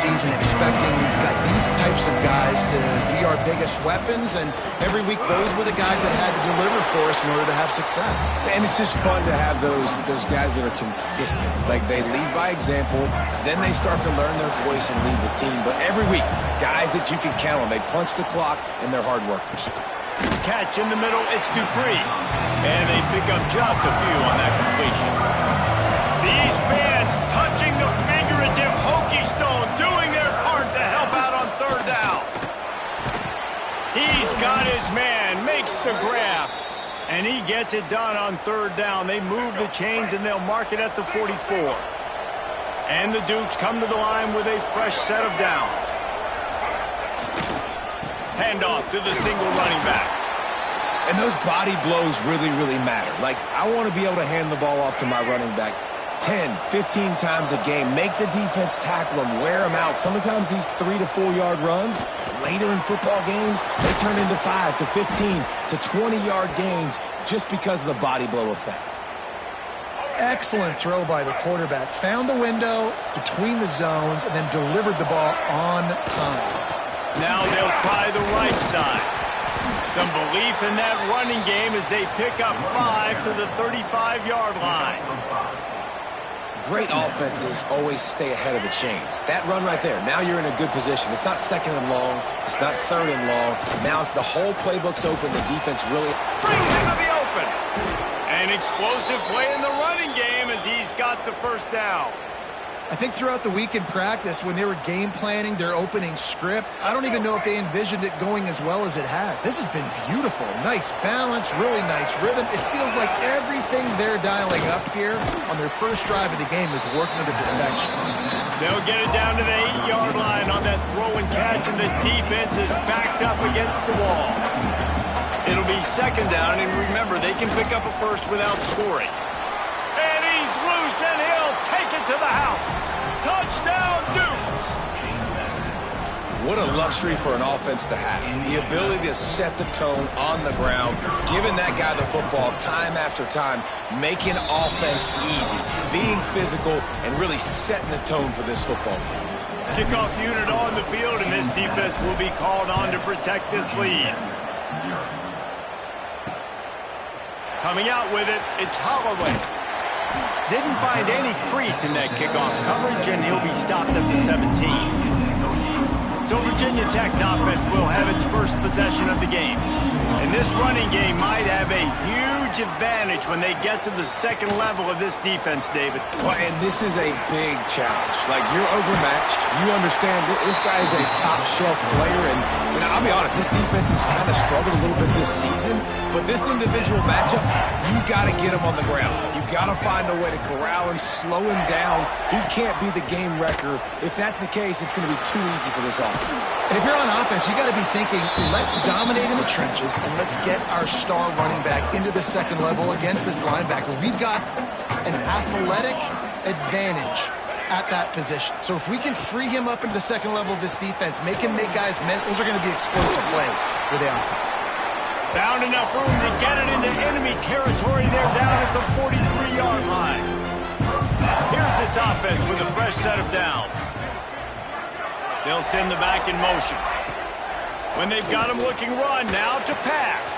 season expecting these types of guys to be our biggest weapons, and every week those were the guys that had to deliver for us in order to have success. And it's just fun to have those guys that are consistent. Like, they lead by example, then they start to learn their voice and lead the team. But every week, guys that you can count on, they punch the clock, and they're hard workers. Catch in the middle, it's Dupree. And they pick up just a few on that completion. These fans touching the figurative Hokie stone, doing their part to help out on third down. He's got his man, makes the grab, and he gets it done on third down. They move the chains, and they'll mark it at the 44. And the Dukes come to the line with a fresh set of downs. Handoff to the single running back. And those body blows really, really matter. Like, I want to be able to hand the ball off to my running back 10, 15 times a game. Make the defense tackle them, wear them out. Sometimes these 3 to 4 yard runs, later in football games, they turn into 5 to 15 to 20 yard gains just because of the body blow effect. Excellent throw by the quarterback. Found the window between the zones and then delivered the ball on time. Now they'll try the right side. Some belief in that running game as they pick up 5 to the 35-yard line. Great offenses always stay ahead of the chains. That run right there, now you're in a good position. It's not second and long. It's not third and long. Now it's the whole playbook's open. The defense really brings into the open. An explosive play in the running game as he's got the first down. I think throughout the week in practice, when they were game planning their opening script, I don't even know if they envisioned it going as well as it has. This has been beautiful. Nice balance, really nice rhythm. It feels like everything they're dialing up here on their first drive of the game is working to perfection. They'll get it down to the 8-yard line on that throw and catch, and the defense is backed up against the wall. It'll be second down, and remember, they can pick up a first without scoring. And he's loose, and he'll take it to the house. Touchdown, Dukes! What a luxury for an offense to have. The ability to set the tone on the ground, giving that guy the football time after time, making offense easy, being physical, and really setting the tone for this football game. Kickoff unit on the field, and this defense will be called on to protect this lead. Coming out with it, it's Holloway. Didn't find any crease in that kickoff coverage, and he'll be stopped at the 17. So Virginia Tech's offense will have its first possession of the game. And this running game might have a huge advantage when they get to the second level of this defense, David. Well, and this is a big challenge. Like, you're overmatched. You understand that this guy is a top-shelf player. And I'll be honest, this defense has kind of struggled a little bit this season. But this individual matchup, you got to get him on the ground. You got to find a way to corral him, slow him down. He can't be the game wrecker. If that's the case, it's going to be too easy for this offense. And if you're on offense, you got to be thinking, let's dominate in the trenches and let's get our star running back into the second level against this linebacker. We've got an athletic advantage at that position. So if we can free him up into the second level of this defense, make him make guys miss, those are going to be explosive plays for the offense. Found enough room to get it into enemy territory there down at the 43-yard line. Here's this offense with a fresh set of downs. They'll send the back in motion. When they've got him looking run, now to pass.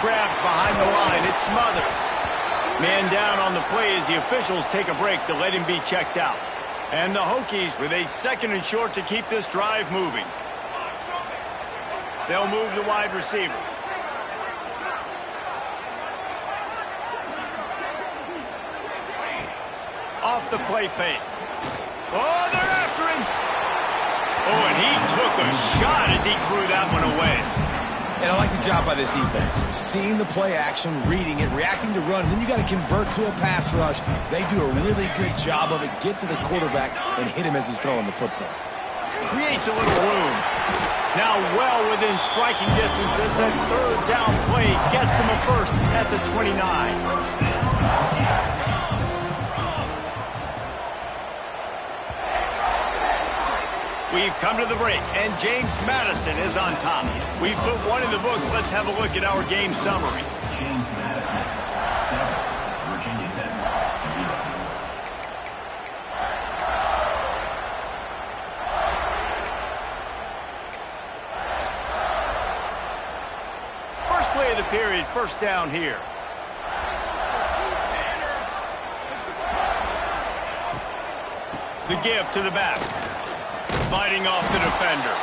Grabbed behind the line, it's Smothers. Man down on the play as the officials take a break to let him be checked out. And the Hokies with a second and short to keep this drive moving. They'll move the wide receiver. Off the play fake. Oh, they're after him. Oh, and he took a shot as he threw that one away. And I like the job by this defense. Seeing the play action, reading it, reacting to run, and then you got to convert to a pass rush. They do a really good job of it. Get to the quarterback and hit him as he's throwing the football. Creates a little room. Now well within striking distance as that third down play gets him a first at the 29. We've come to the break, and James Madison is on top. We've put one in the books. Let's have a look at our game summary. James Madison, 7, Virginia Tech, 0. period. First down here. The give to the back. Fighting off the defender.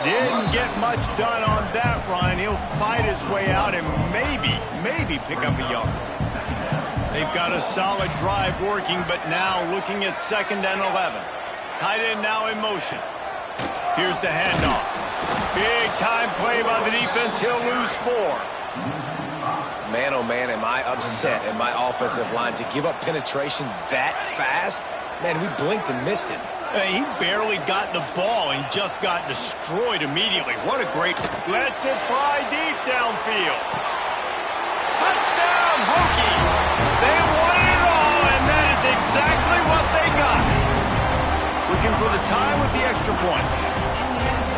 Didn't get much done on that run. He'll fight his way out and maybe pick up a yard. They've got a solid drive working, but now looking at 2nd and 11. Tight end now in motion. Here's the handoff. Big time play by the defense. He'll lose 4. Man, oh man, am I upset at my offensive line to give up penetration that fast? Man, we blinked and missed it. He barely got the ball and just got destroyed immediately. What a great... Lets it fly deep downfield. Touchdown, Hokies! They won it all, and that is exactly what they got. Looking for the tie with the extra point.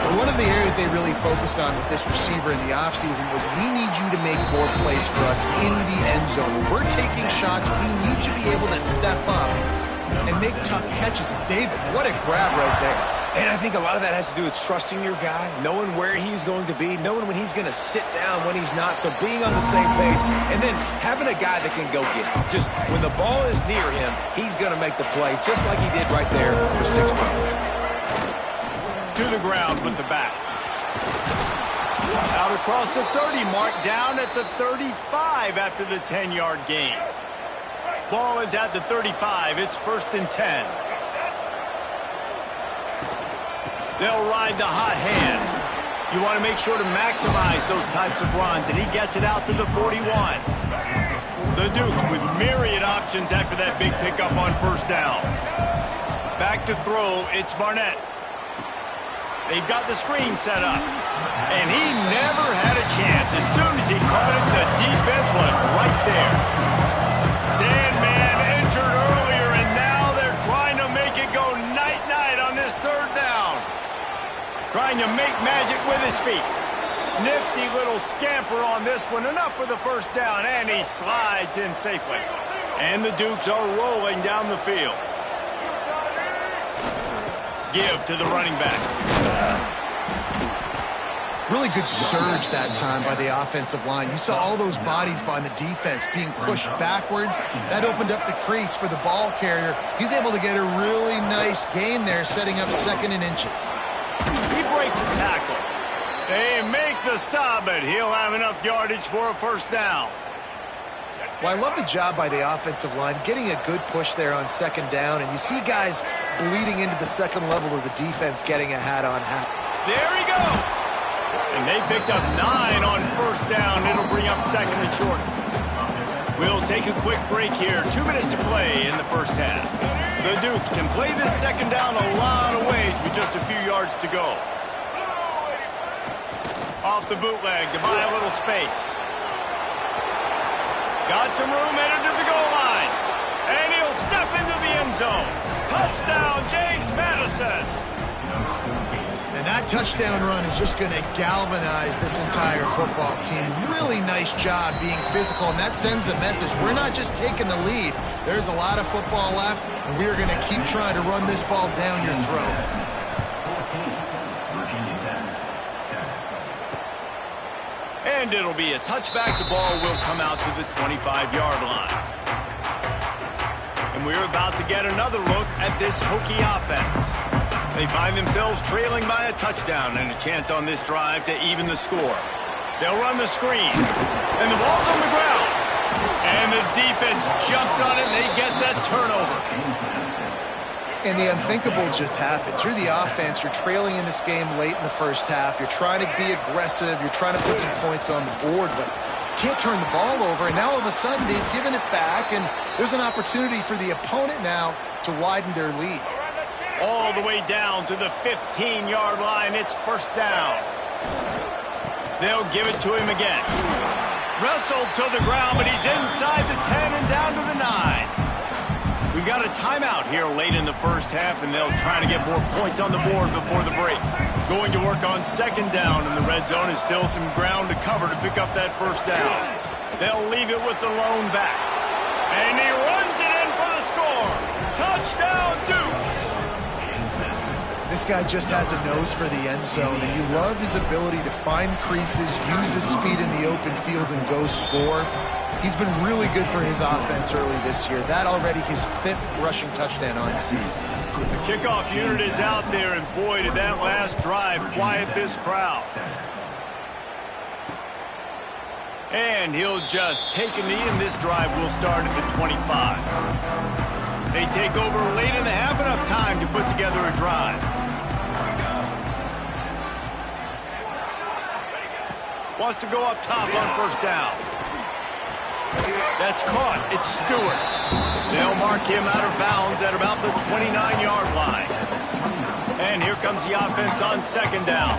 Well, one of the areas they really focused on with this receiver in the offseason was we need you to make more plays for us in the end zone. When we're taking shots, we need you to be able to step up and make tough catches. David, what a grab right there. And I think a lot of that has to do with trusting your guy, knowing where he's going to be, knowing when he's going to sit down, when he's not, so being on the same page, and then having a guy that can go get it. Just when the ball is near him, he's going to make the play, just like he did right there for 6 points. To the ground with the back. Out across the 30 mark, down at the 35 after the 10-yard gain. Ball is at the 35. It's 1st and 10. They'll ride the hot hand. You want to make sure to maximize those types of runs, and he gets it out to the 41. The Dukes with myriad options after that big pickup on 1st down. Back to throw, it's Barnett. They've got the screen set up, and he never had a chance. As soon as he caught it, the defense was right there. Sandman entered earlier, and now they're trying to make it go night-night on this 3rd down. Trying to make magic with his feet. Nifty little scamper on this one. Enough for the 1st down, and he slides in safely. And the Dukes are rolling down the field. Give to the running back. Really good surge that time by the offensive line. You saw all those bodies by the defense being pushed backwards. That opened up the crease for the ball carrier. He's able to get a really nice gain there, setting up 2nd and inches. He breaks a tackle. They make the stop, but he'll have enough yardage for a 1st down. Well, I love the job by the offensive line, getting a good push there on 2nd down, and you see guys bleeding into the 2nd level of the defense getting a hat-on-hat. There he goes. And they picked up 9 on 1st down. It'll bring up 2nd and short. We'll take a quick break here. 2 minutes to play in the 1st half. The Dukes can play this 2nd down a lot of ways with just a few yards to go. Off the bootleg to buy a little space. Got some room, headed to the goal line. And he'll step into the end zone. Touchdown, James Madison. And that touchdown run is just going to galvanize this entire football team. Really nice job being physical, and that sends a message. We're not just taking the lead. There's a lot of football left, and we're going to keep trying to run this ball down your throat. And it'll be a touchback. The ball will come out to the 25-yard line. And we're about to get another look at this Hokie offense. They find themselves trailing by a touchdown and a chance on this drive to even the score. They'll run the screen. And the ball's on the ground. And the defense jumps on it, and they get that turnover. And the unthinkable just happens. You're the offense. You're trailing in this game late in the 1st half. You're trying to be aggressive. You're trying to put some points on the board, but can't turn the ball over. And now all of a sudden they've given it back, and there's an opportunity for the opponent now to widen their lead. All the way down to the 15-yard line. It's 1st down. They'll give it to him again. Wrestled to the ground, but he's inside the 10 and down to the 9. We've got a timeout here late in the 1st half, and they'll try to get more points on the board before the break. Going to work on 2nd down, and the red zone is still some ground to cover to pick up that 1st down. They'll leave it with the lone back. And he runs it in for the score. Touchdown, Dukes! This guy just has a nose for the end zone, and you love his ability to find creases, use his speed in the open field, and go score. He's been really good for his offense early this year. That already his 5th rushing touchdown on season. The kickoff unit is out there, and boy, did that last drive quiet this crowd. And he'll just take a knee, and this drive will start at the 25. They take over late in the half, enough time to put together a drive. Wants to go up top on first down. That's caught. It's Stewart. They'll mark him out of bounds at about the 29-yard line. And here comes the offense on second down.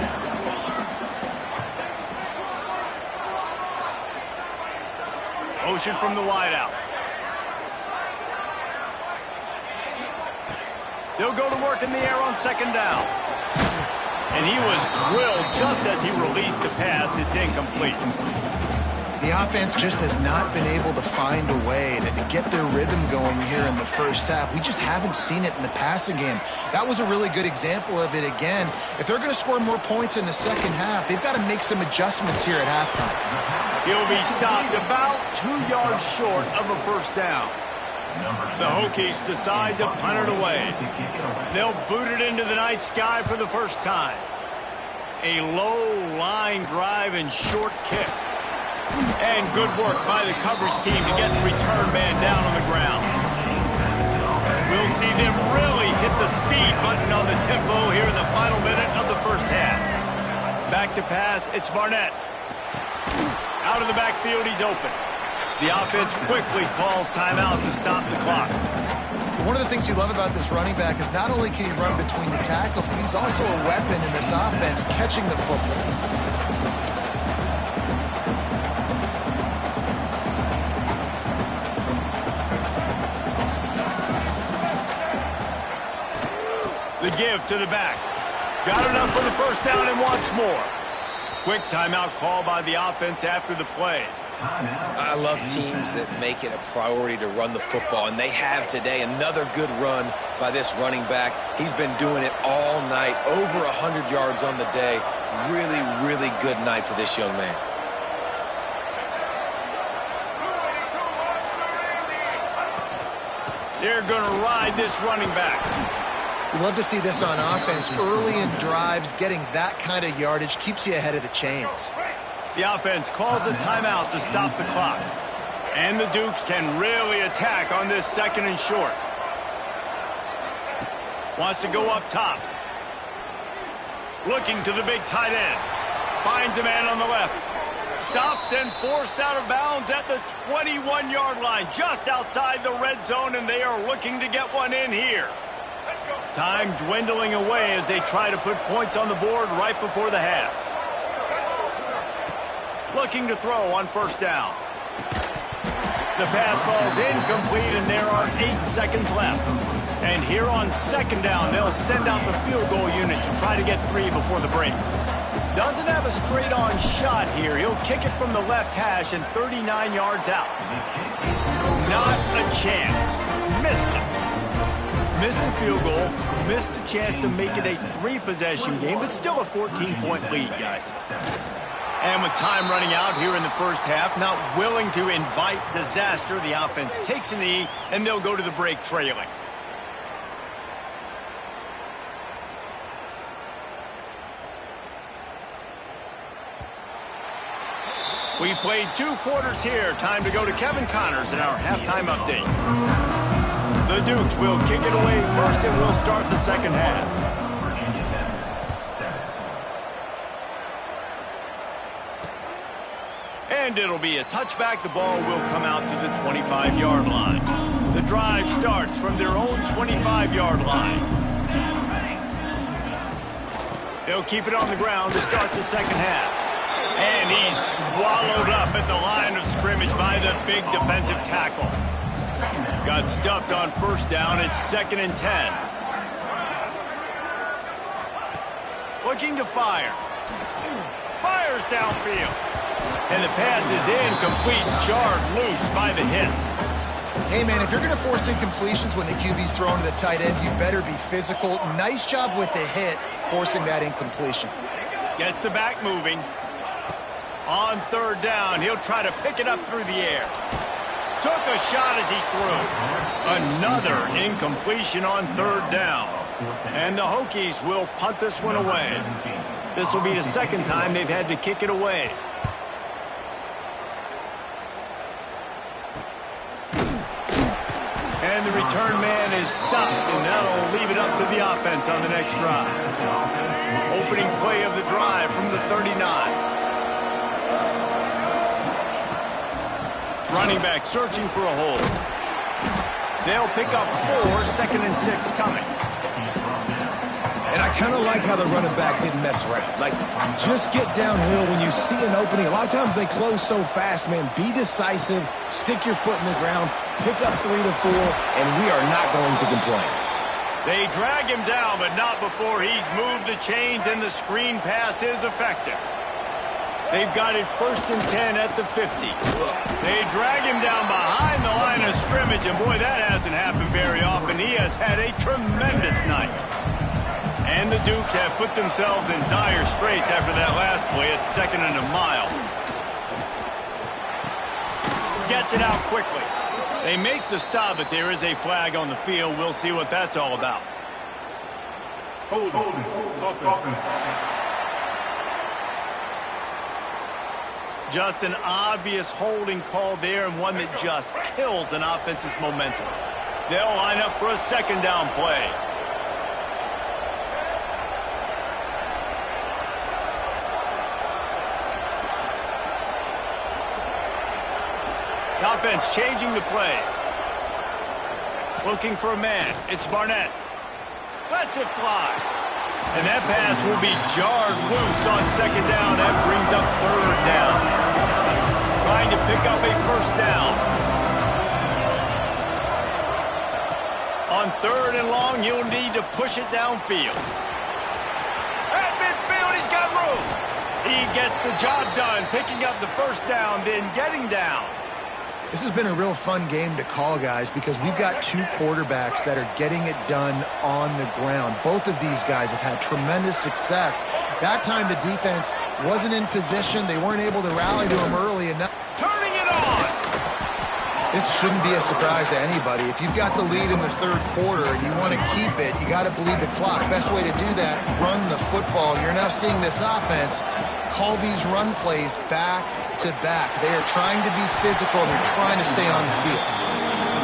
Motion from the wideout. They'll go to work in the air on second down. And he was drilled just as he released the pass. It's incomplete. The offense just has not been able to find a way to get their rhythm going here in the first half. We just haven't seen it in the passing game. That was a really good example of it again. If they're going to score more points in the second half, they've got to make some adjustments here at halftime. He'll be stopped about 2 yards short of a first down. The Hokies decide to punt it away. They'll boot it into the night sky for the first time. A low line drive and short kick. And good work by the coverage team to get the return man down on the ground. We'll see them really hit the speed button on the tempo here in the final minute of the first half. Back to pass, it's Barnett. Out of the backfield, he's open. The offense quickly calls timeout to stop the clock. One of the things you love about this running back is not only can he run between the tackles, but he's also a weapon in this offense, catching the football. The give to the back. Got enough for the first down and wants more. Quick timeout call by the offense after the play. I love teams that make it a priority to run the football, and they have today. Another good run by this running back. He's been doing it all night, over 100 yards on the day. Really, really good night for this young man. They're going to ride this running back. We love to see this on offense. Early in drives, getting that kind of yardage keeps you ahead of the chains. The offense calls a timeout to stop the clock. And the Dukes can really attack on this second and short. Wants to go up top. Looking to the big tight end. Finds a man on the left. Stopped and forced out of bounds at the 21-yard line. Just outside the red zone, and they are looking to get one in here. Time dwindling away as they try to put points on the board right before the half. Looking to throw on first down. The pass falls incomplete, and there are 8 seconds left. And here on second down, they'll send out the field goal unit to try to get 3 before the break. Doesn't have a straight-on shot here. He'll kick it from the left hash and 39 yards out. Not a chance. Missed it. Missed the field goal. Missed the chance to make it a 3-possession game, but still a 14-point lead, guys. And with time running out here in the first half, not willing to invite disaster, the offense takes a knee, and they'll go to the break trailing. We've played 2 quarters here. Time to go to Kevin Connors in our halftime update. The Dukes will kick it away first, and we'll start the second half. And it'll be a touchback. The ball will come out to the 25-yard line. The drive starts from their own 25-yard line. They'll keep it on the ground to start the second half. And he's swallowed up at the line of scrimmage by the big defensive tackle. Got stuffed on first down. It's 2nd and 10. Looking to fire. Fires downfield. And the pass is incomplete, jarred loose by the hit. Hey, man, if you're going to force incompletions when the QB's throwing to the tight end, you better be physical. Nice job with the hit, forcing that incompletion. Gets the back moving. On third down, he'll try to pick it up through the air. Took a shot as he threw. Another incompletion on third down. And the Hokies will punt this one away. This will be the second time they've had to kick it away. And the return man is stopped, and that'll leave it up to the offense on the next drive. Opening play of the drive from the 39. Running back searching for a hole. They'll pick up 4, 2nd and 6 coming. And I kind of like how the running back didn't mess around. Like, just get downhill when you see an opening. A lot of times they close so fast, man. Be decisive, stick your foot in the ground, pick up 3 to 4, and we are not going to complain. They drag him down, but not before he's moved the chains and the screen pass is effective. They've got it 1st and 10 at the 50. They drag him down behind the line of scrimmage, and boy, that hasn't happened very often. He has had a tremendous night. And the Dukes have put themselves in dire straits after that last play at 2nd and a mile. Gets it out quickly. They make the stop, but there is a flag on the field. We'll see what that's all about. Just an obvious holding call there, and one that just kills an offense's momentum. They'll line up for a 2nd down play. Offense changing the play. Looking for a man. It's Barnett. Lets it fly. And that pass will be jarred loose on 2nd down. That brings up 3rd down. Trying to pick up a 1st down. On 3rd and long, you'll need to push it downfield. At midfield, he's got room. He gets the job done, picking up the 1st down, then getting down. This has been a real fun game to call, guys, because we've got 2 quarterbacks that are getting it done on the ground. Both of these guys have had tremendous success. That time the defense wasn't in position. They weren't able to rally to him early enough. Turning it on! This shouldn't be a surprise to anybody. If you've got the lead in the 3rd quarter and you want to keep it, you got to bleed the clock. Best way to do that, run the football. You're now seeing this offense call these run plays back to back. They are trying to be physical. They're trying to stay on the field.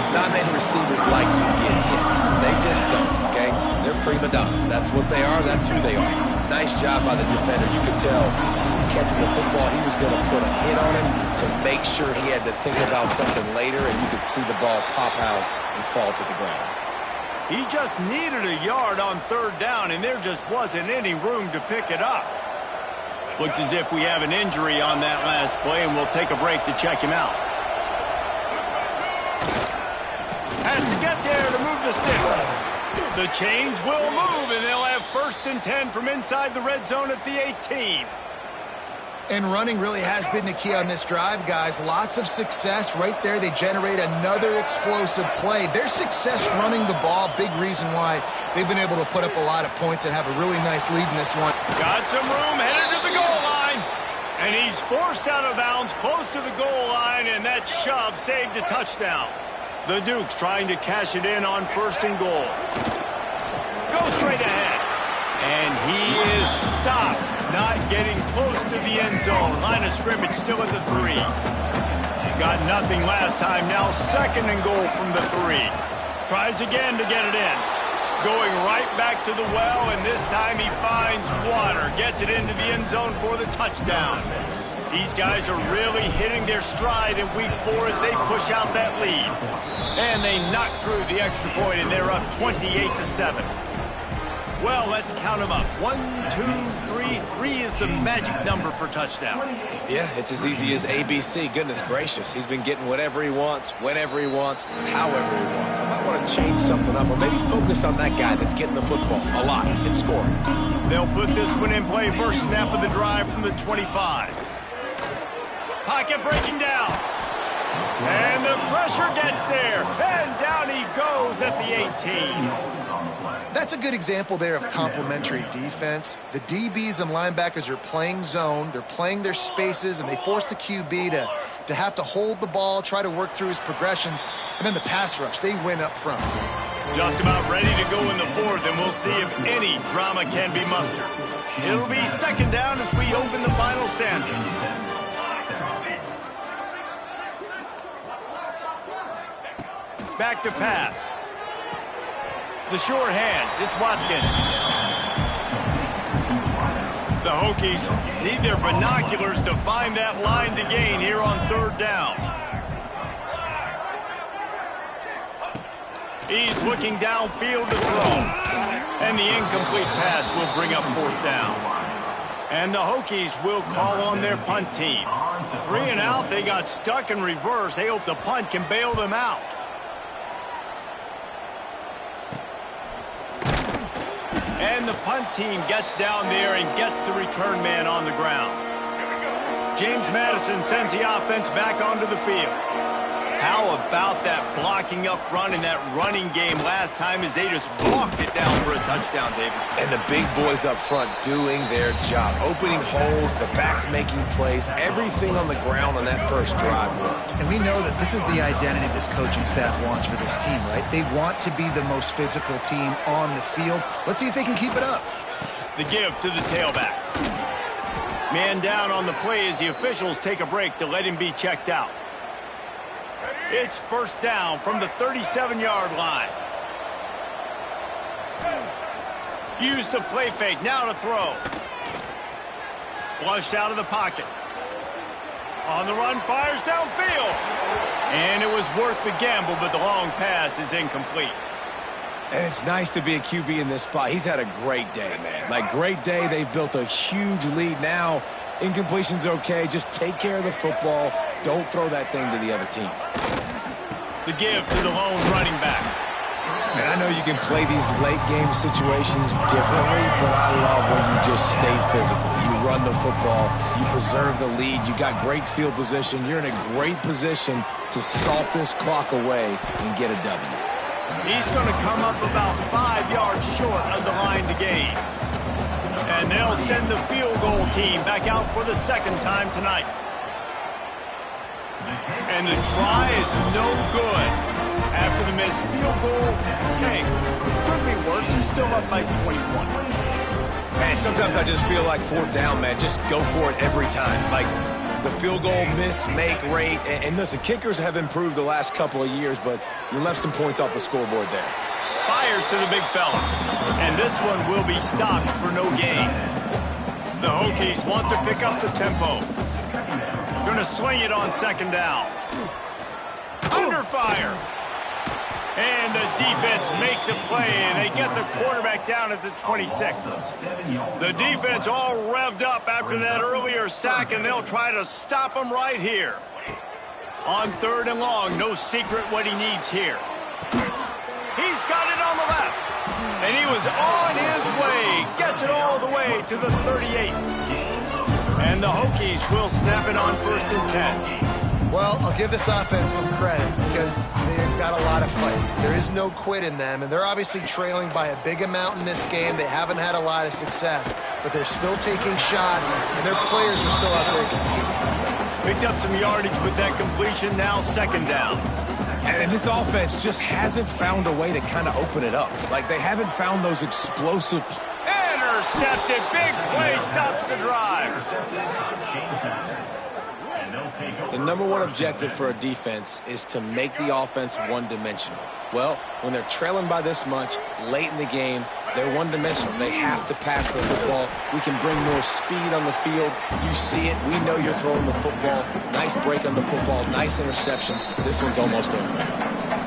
Not many receivers like to get hit. They just don't, okay? They're prima donnas. That's what they are. That's who they are. Nice job by the defender. You could tell he was catching the football. He was going to put a hit on him to make sure he had to think about something later, and you could see the ball pop out and fall to the ground. He just needed a yard on 3rd down, and there just wasn't any room to pick it up. Looks as if we have an injury on that last play, and we'll take a break to check him out. Has to get there to move the sticks. The chains will move, and they'll have 1st and 10 from inside the red zone at the 18. And running really has been the key on this drive, guys. Lots of success right there. They generate another explosive play. Their success running the ball, big reason why they've been able to put up a lot of points and have a really nice lead in this one. Got some room, headed to the goal line. And he's forced out of bounds close to the goal line, and that shove saved a touchdown. The Dukes trying to cash it in on 1st and goal. Go straight ahead. And he is stopped, not getting close to the end zone. Line of scrimmage still at the 3. Got nothing last time, now 2nd and goal from the 3. Tries again to get it in. Going right back to the well, and this time he finds water. Gets it into the end zone for the touchdown. These guys are really hitting their stride in week 4 as they push out that lead. And they knock through the extra point, and they're up 28-7. Well, let's count them up. 1, 2, 3. 3 is the magic number for touchdowns. Yeah, it's as easy as ABC. Goodness gracious. He's been getting whatever he wants, whenever he wants, however he wants. I might want to change something up or maybe focus on that guy that's getting the football a lot and scoring. They'll put this one in play. First snap of the drive from the 25. Pocket breaking down. And the pressure gets there. And down he goes at the 18. That's a good example there of complementary defense. The DBs and linebackers are playing zone. They're playing their spaces, and they force the QB to have to hold the ball, try to work through his progressions. And then the pass rush, they win up front. Just about ready to go in the fourth, and we'll see if any drama can be mustered. It'll be second down as we open the final stanza. Back to pass. The short hands, it's Watkins. The Hokies need their binoculars to find that line to gain here on third down. He's looking downfield to throw. And the incomplete pass will bring up fourth down. And the Hokies will call on their punt team. 3 and out, they got stuck in reverse. They hope the punt can bail them out. And the punt team gets down there and gets the return man on the ground. James Madison sends the offense back onto the field. How about that blocking up front in that running game last time as they just walked it down for a touchdown, David? And the big boys up front doing their job. Opening holes, the backs making plays, everything on the ground on that first drive worked. And we know that this is the identity this coaching staff wants for this team, right? They want to be the most physical team on the field. Let's see if they can keep it up. The give to the tailback. Man down on the play as the officials take a break to let him be checked out. It's first down from the 37-yard line. Use the play fake, now to throw. Flushed out of the pocket. On the run, fires downfield. And it was worth the gamble, but the long pass is incomplete. And it's nice to be a QB in this spot. He's had a great day, man. Like, great day. They've built a huge lead now. Incompletion's okay. Just take care of the football. Don't throw that thing to the other team. The give to the lone running back. And I know you can play these late game situations differently, but I love when you just stay physical. You run the football, you preserve the lead, you got great field position, you're in a great position to salt this clock away and get a W. He's going to come up about 5 yards short of the line to gain. And they'll send the field goal team back out for the second time tonight. And the try is no good. After the missed field goal, hey, could be worse. They're still up by 21. Man, sometimes I just feel like fourth down, man. Just go for it every time. Like the field goal miss-make rate. And listen, kickers have improved the last couple of years, but you left some points off the scoreboard there. Fires to the big fella. And this one will be stopped for no gain. The Hokies want to pick up the tempo. Going to swing it on second down. Under fire. And the defense makes a play, and they get the quarterback down at the 26. The defense all revved up after that earlier sack, and they'll try to stop him right here. On third and long, no secret what he needs here. He's got it on the left. And he was on his way. Gets it all the way to the 38. And the Hokies will snap it on first and 10. Well, I'll give this offense some credit because they've got a lot of fight. There is no quit in them, and they're obviously trailing by a big amount in this game. They haven't had a lot of success, but they're still taking shots, and their players are still out there competing. Picked up some yardage with that completion, now second down. And this offense just hasn't found a way to kind of open it up. Like, they haven't found those explosive... Intercepted. Big play stops the drive. The number one objective for a defense is to make the offense one-dimensional. Well, when they're trailing by this much late in the game, they're one-dimensional. They have to pass the football. We can bring more speed on the field. You see it. We know you're throwing the football. Nice break on the football. Nice interception. This one's almost over.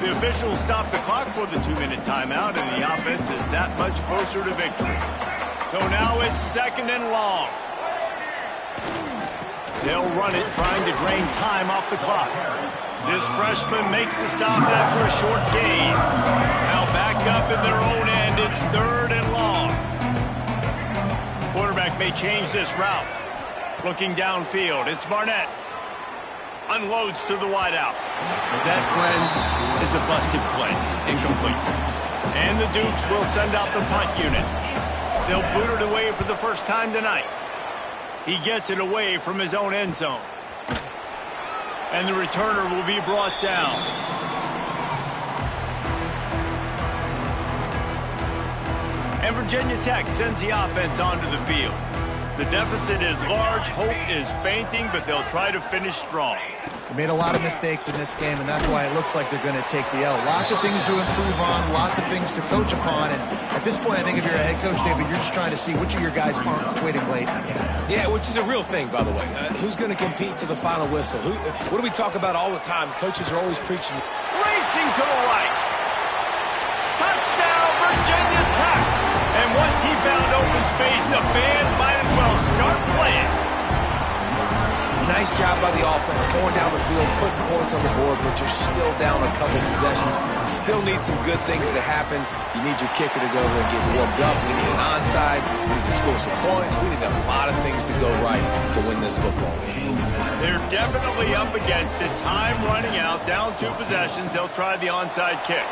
The officials stop the clock for the 2-minute timeout, and the offense is that much closer to victory. So now it's second and long. They'll run it, trying to drain time off the clock. This freshman makes the stop after a short gain. Now back up in their own end. It's third and long. Quarterback may change this route. Looking downfield, it's Barnett. unloads to the wideout. That, friends, is a busted play. Incomplete. And the Dukes will send out the punt unit. They'll boot it away for the first time tonight. He gets it away from his own end zone. And the returner will be brought down. And Virginia Tech sends the offense onto the field. The deficit is large, hope is fainting, but they'll try to finish strong. They made a lot of mistakes in this game, and that's why it looks like they're going to take the L. Lots of things to improve on, lots of things to coach upon, and at this point, I think if you're a head coach, David, you're just trying to see which of your guys aren't quitting late in the game. Yeah, which is a real thing, by the way. Who's going to compete to the final whistle? What do we talk about all the time? Coaches are always preaching. Racing to the right. Touchdown, Virginia Tech. And once he found open space, the band might as well start playing. Nice job by the offense going down the field, putting points on the board, but you're still down a couple possessions. Still need some good things to happen. You need your kicker to go over and get warmed up. We need an onside. We need to score some points. We need a lot of things to go right to win this football game. They're definitely up against it. Time running out, down 2 possessions. They'll try the onside kick.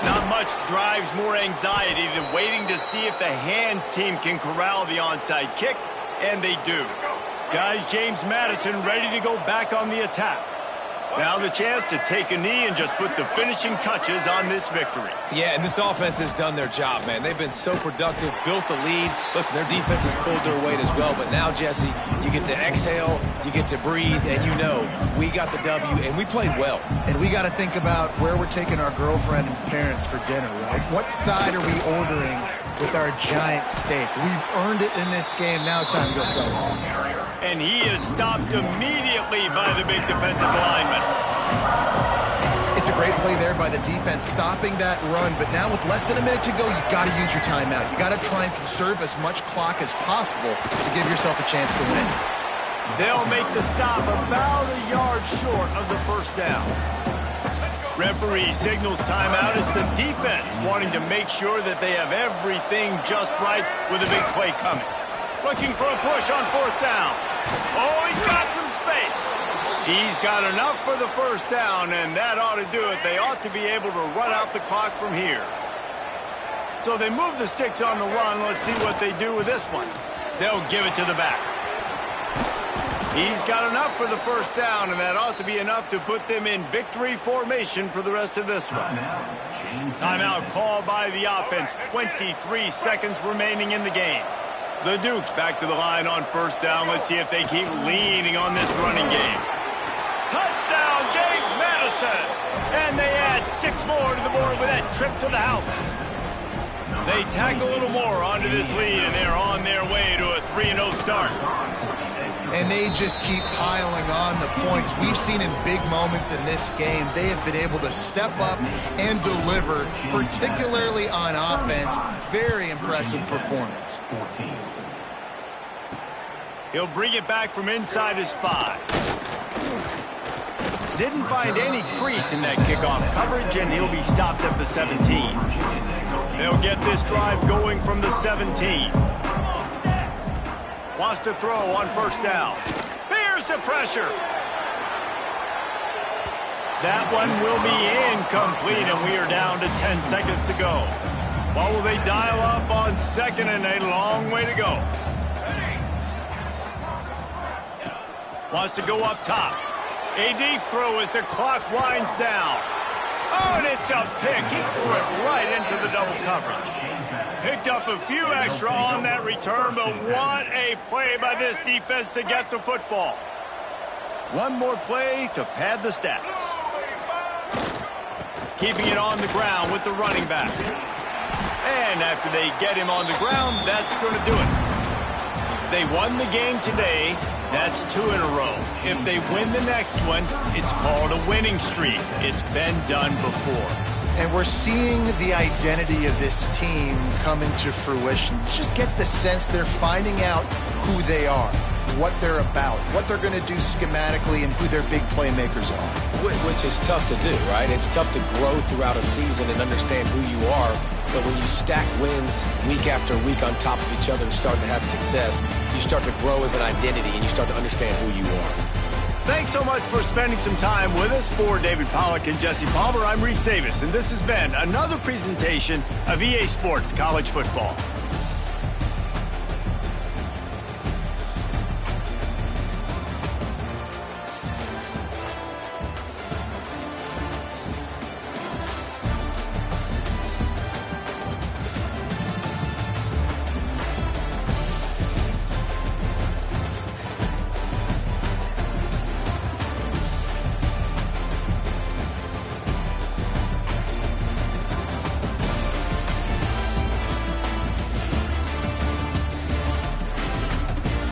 Not much drives more anxiety than waiting to see if the hands team can corral the onside kick, and they do. Guys, James Madison ready to go back on the attack. Now the chance to take a knee and just put the finishing touches on this victory. Yeah, and this offense has done their job, man. They've been so productive, built the lead. Listen, their defense has pulled their weight as well, but now, Jesse, you get to exhale, you get to breathe, and you know we got the W, and we played well. And we got to think about where we're taking our girlfriend and parents for dinner, right? What side are we ordering with our giant steak? We've earned it in this game. Now it's time to go celebrate. And he is stopped immediately by the big defensive lineman. It's a great play there by the defense, stopping that run. But now with less than a minute to go, you got to use your timeout. You got to try and conserve as much clock as possible to give yourself a chance to win. They'll make the stop about a yard short of the first down. Referee signals timeout as the defense wanting to make sure that they have everything just right with a big play coming. Looking for a push on 4th down. Oh, he's got some space. He's got enough for the first down, and that ought to do it. They ought to be able to run out the clock from here. So they move the sticks on the run. Let's see what they do with this one. They'll give it to the back. He's got enough for the first down, and that ought to be enough to put them in victory formation for the rest of this one. Timeout called by the offense. 23 seconds remaining in the game. The Dukes back to the line on 1st down. Let's see if they keep leaning on this running game. Touchdown, James Madison! And they add 6 more to the board with that trip to the house. They tack a little more onto this lead, and they're on their way to a 3-0 start. And they just keep piling on the points. We've seen in big moments in this game, they have been able to step up and deliver, particularly on offense. Very impressive performance. He'll bring it back from inside his 5. Didn't find any crease in that kickoff coverage, and he'll be stopped at the 17. They'll get this drive going from the 17. Wants to throw on 1st down. Here's the pressure. That one will be incomplete, and we are down to 10 seconds to go. What will they dial up on 2nd and a long way to go? Wants to go up top. A deep throw as the clock winds down. Oh, and it's a pick. He threw it right into the double coverage. Picked up a few extra on that return, but what a play by this defense to get the football. One more play to pad the stats. Keeping it on the ground with the running back. And after they get him on the ground, that's going to do it. They won the game today. That's 2 in a row. If they win the next one, it's called a winning streak. It's been done before. And we're seeing the identity of this team come into fruition. Just get the sense they're finding out who they are, what they're about, what they're going to do schematically, and who their big playmakers are. Which is tough to do, right? It's tough to grow throughout a season and understand who you are. But when you stack wins week after week on top of each other and start to have success, you start to grow as an identity and you start to understand who you are. Thanks so much for spending some time with us. For David Pollack and Jesse Palmer, I'm Reese Davis, and this has been another presentation of EA Sports College Football.